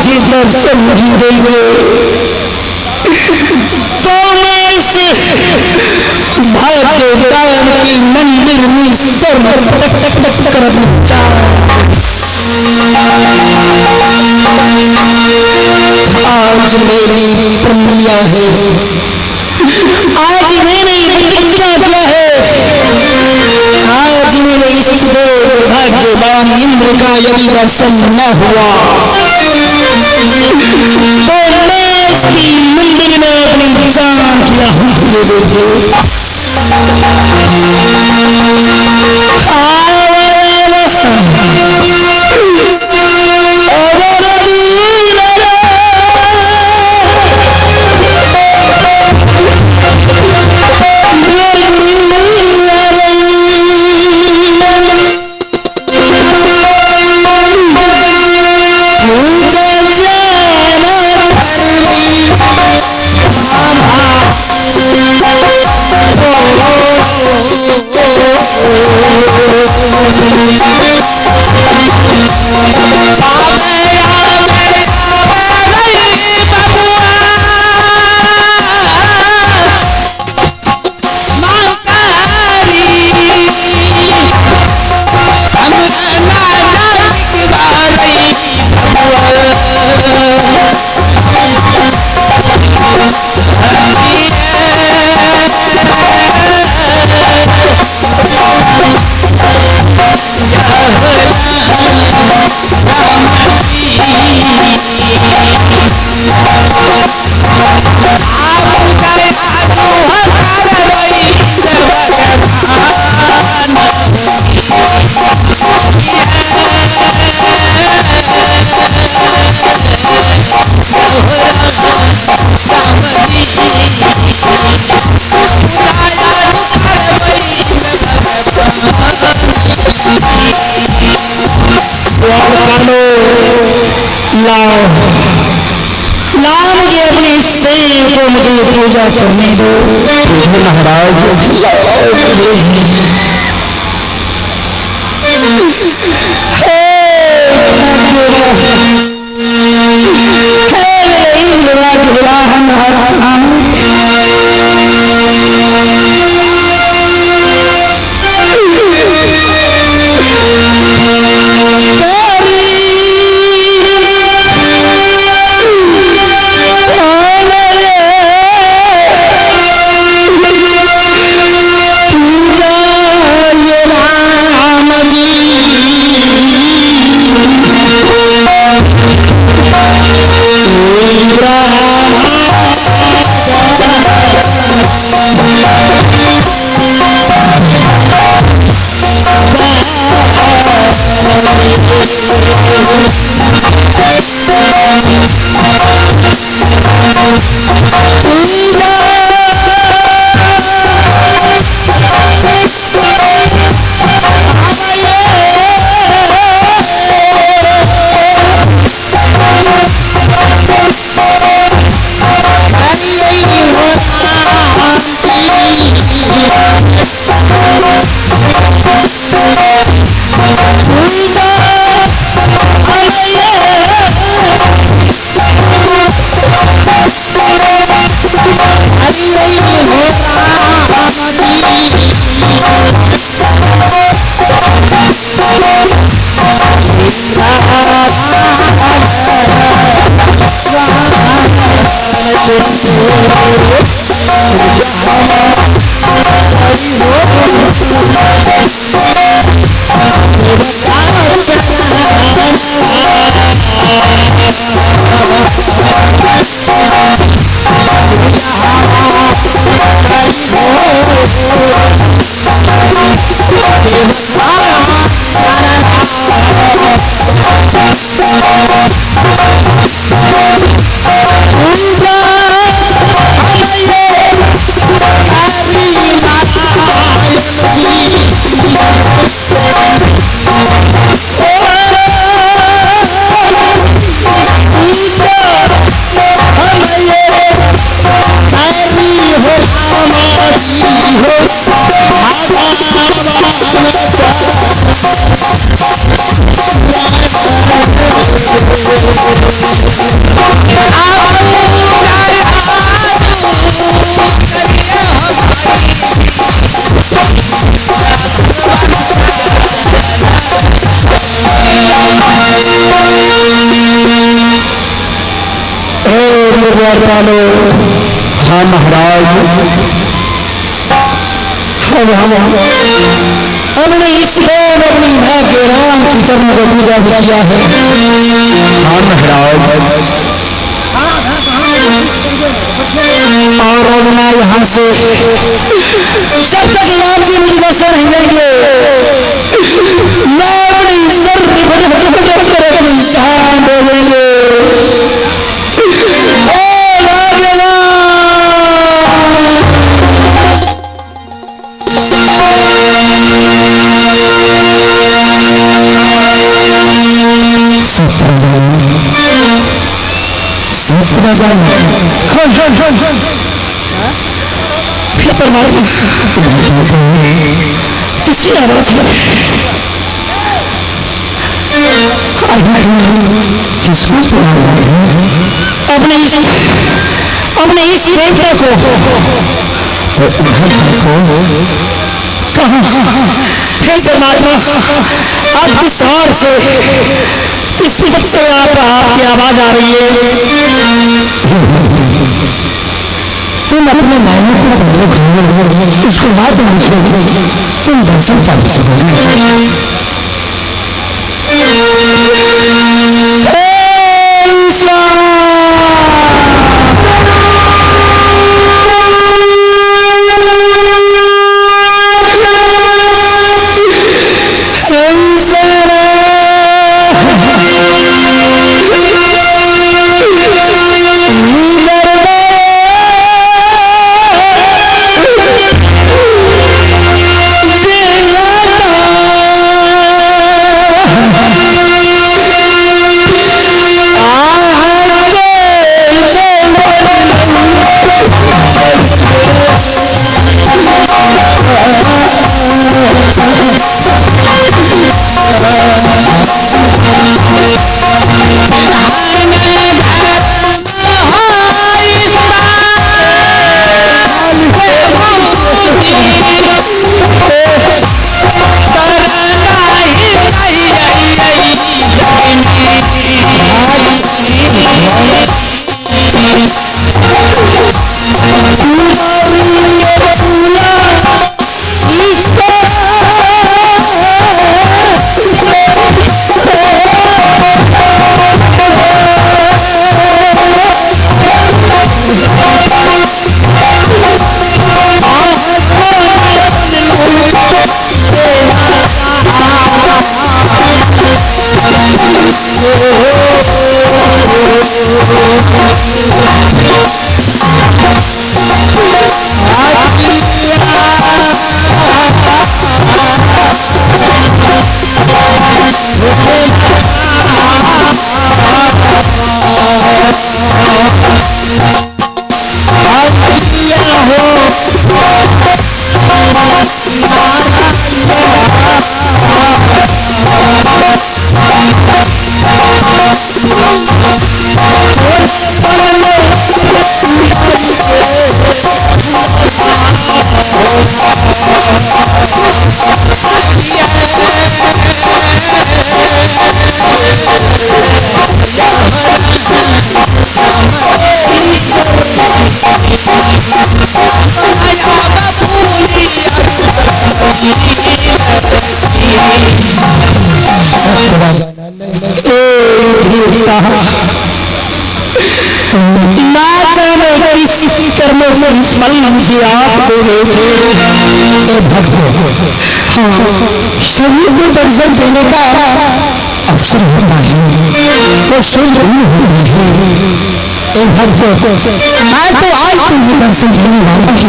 मुझे दर्शन नहीं देंगे तो मैं भाग्यवान के मंदिर में सर कर दूंगा। आज मेरी कुंडलियां है, आज मेरी कुंडलियां क्या है, आज मेरे इष्टदेव भाग्यवान इंद्र का यदि दर्शन न हुआ तो मैं इसकी मंदिर में अपनी जान की आहुति दे दूंगी। लाओ मुझे अपने शरीर को मुझे पूजा करने दो। महाराज द्वार पालो। हाँ महाराज, हमने इसलिए अपनी माँ के राम की चरणों को पूजा किया है। हाँ महाराज, और मैं यहाँ से जब तक राम जी की दर्शन नहीं देंगे मैं अपनी सर अपनी जान दे देंगे। किसी आवाज में अपने इस देवता को हे परमात्मा, आप किस द्वार से किस वक्त से आपकी आवाज आ रही है? तुम अपने मानव को उसके बाद तुम दर्शन प्राप्त करोगे। शरीर को दर्शन देने का अवसर होता है तो शुभ नहीं होती है। मैं तो आज तुम्हें दर्शन देने वाला हूँ।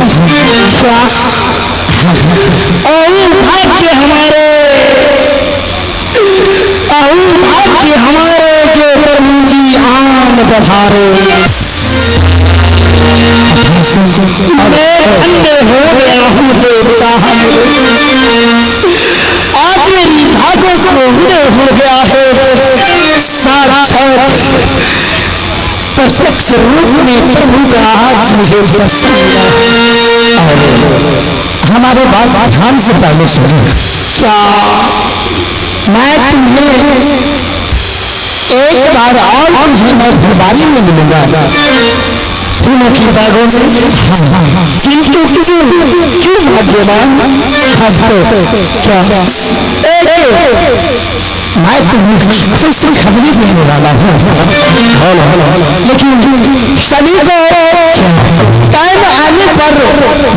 भाग्य हमारे जो प्रभु जी आन बधारे मैं धन्य हो गया हूँ देवता, आज मेरी भागों को उदय हो गया है। साक्षात प्रत्यक्ष रूप में प्रभु का आज मुझे दर्शन मिला है। हमारे बात ध्यान से पहले सुनिए। मैं तुम्हें एक बार और तुझे मैं फुलवारी में मिलूंगा। तीनों की बागों में किंतु क्यों भाग्यवान क्या मैं तुम्हें खुशखबरी देने वाला हूँ, लेकिन सभी को टाइम आने पर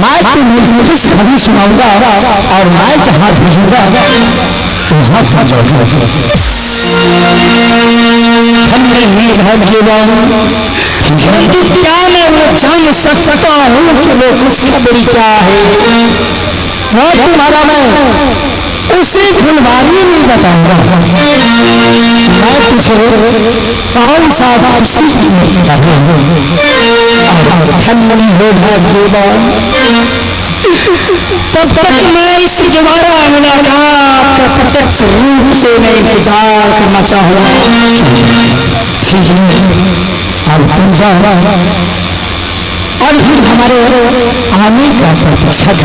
मैं तुम्हें खुशखबरी सुनाऊंगा और मैं जहाँ भेजूंगा वहाँ पहुँचोगे। हमने ही भाग्यवान, किंतु क्या मैं जान सकता हूँ कि वो खुशखबरी क्या है? हाँ, तुम्हारा मैं उसे फुलवारी नहीं बताऊंगा, मैं तुझे कौन सा खुशी देता हूँ। धन्य हो भाग्यवान, तब तक मैं इस दोबारा मुलाकात का प्रत्यक्ष रूप से मैं इंतजार करना चाहूँगा। अब तुम जाओ और फिर हमारे आने का प्रतीक्षा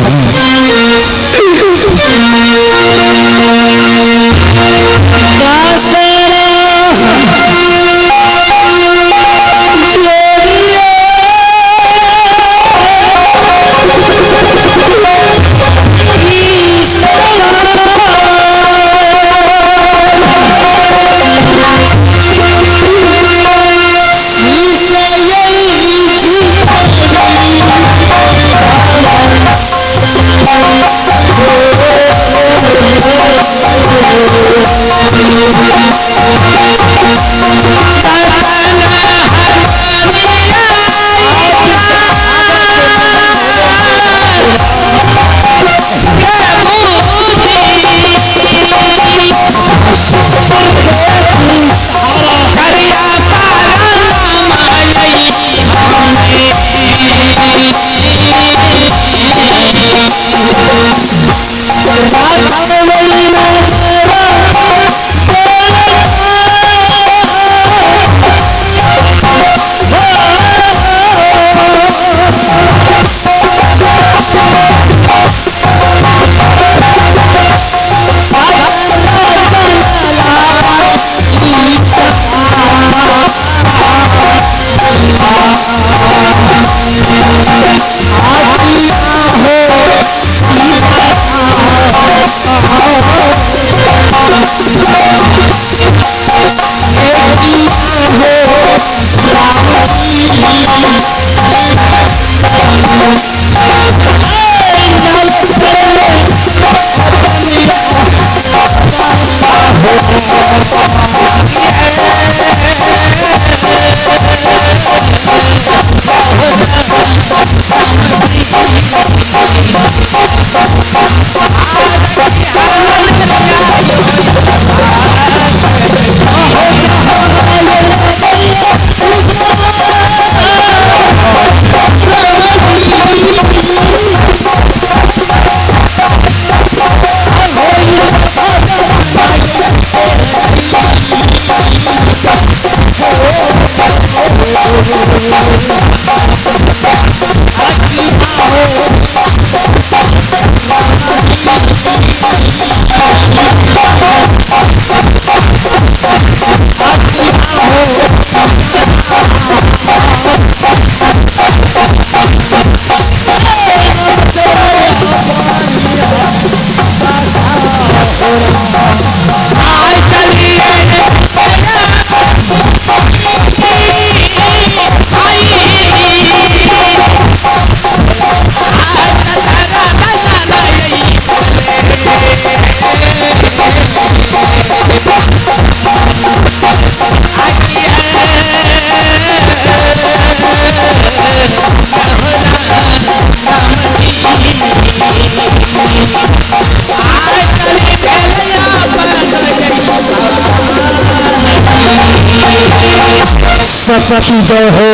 सरस्वती जय हो।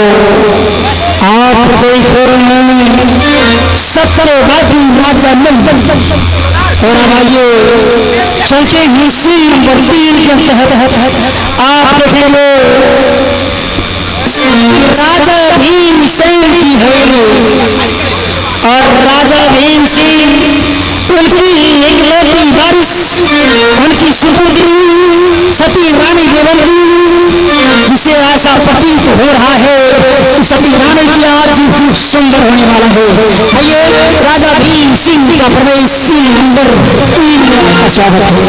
आप देख रहे हैं सत्यवादी राजा नंदन और आइए चलते ही सीन नंबर 3 के तहत आप देखेंगे राजा भीमसेन की हवेली और राजा भीमसेन उनकी एकलौती वारिस उनकी सुपुत्री सती रानी देवकी जिस से ऐसा प्रतीत हो रहा है सत्यनारायण की आज सुंदर होने वाला है। आइए राजा भीम सिंह का प्रवेश सील नंबर 3 में आपका स्वागत है।